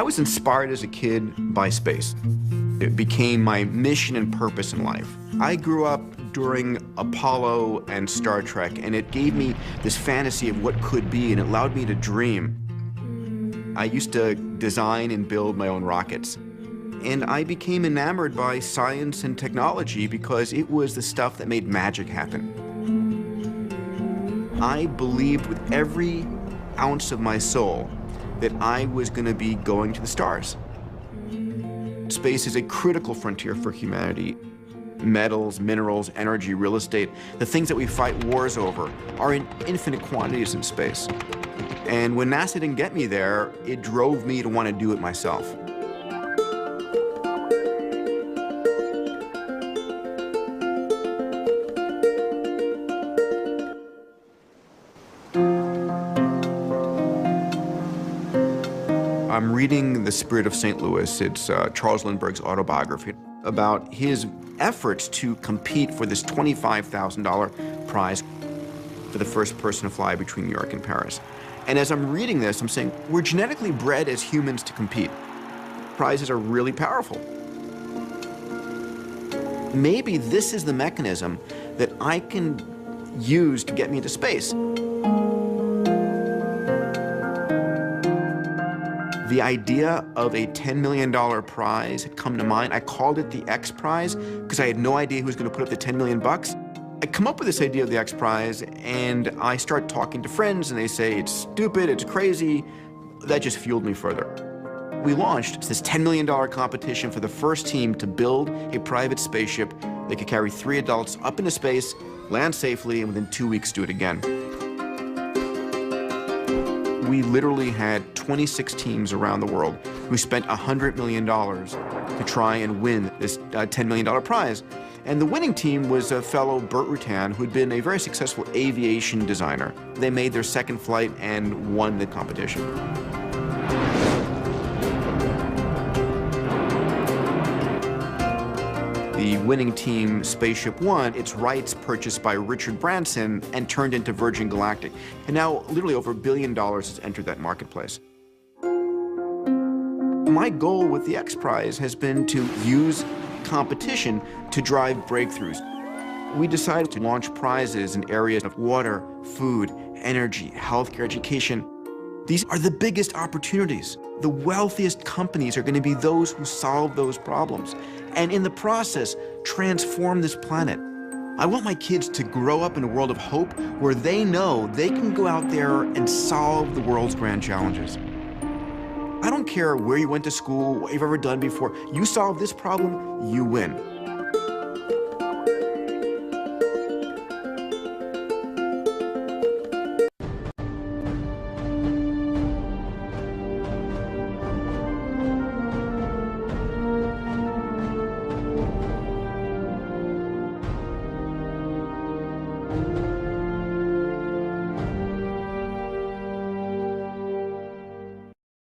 was inspired as a kid by space. It became my mission and purpose in life. I grew up during Apollo and Star Trek, and it gave me this fantasy of what could be, and it allowed me to dream. I used to design and build my own rockets. And I became enamored by science and technology because it was the stuff that made magic happen. I believed with every ounce of my soul that I was going to be going to the stars. Space is a critical frontier for humanity. Metals, minerals, energy, real estate, the things that we fight wars over are in infinite quantities in space. And when NASA didn't get me there, it drove me to want to do it myself. I'm reading The Spirit of St. Louis. It's Charles Lindbergh's autobiography about his efforts to compete for this $25,000 prize for the first person to fly between New York and Paris. And as I'm reading this, I'm saying, we're genetically bred as humans to compete. Prizes are really powerful. Maybe this is the mechanism that I can use to get me into space. The idea of a $10 million prize had come to mind. I called it the X Prize because I had no idea who was going to put up the 10 million bucks. I come up with this idea of the X Prize, and I start talking to friends, and they say, it's stupid, it's crazy. That just fueled me further. We launched this $10 million competition for the first team to build a private spaceship that could carry 3 adults up into space, land safely, and within 2 weeks do it again. We literally had 26 teams around the world who spent $100 million to try and win this $10 million prize. And the winning team was a fellow, Burt Rutan, who'd been a very successful aviation designer. They made their second flight and won the competition. The winning team, Spaceship One, its rights purchased by Richard Branson and turned into Virgin Galactic. And now, literally over $1 billion has entered that marketplace. My goal with the X Prize has been to use competition to drive breakthroughs. We decided to launch prizes in areas of water, food, energy, healthcare, education. These are the biggest opportunities. The wealthiest companies are going to be those who solve those problems, and in the process, transform this planet. I want my kids to grow up in a world of hope where they know they can go out there and solve the world's grand challenges. I don't care where you went to school, what you've ever done before. You solve this problem, you win.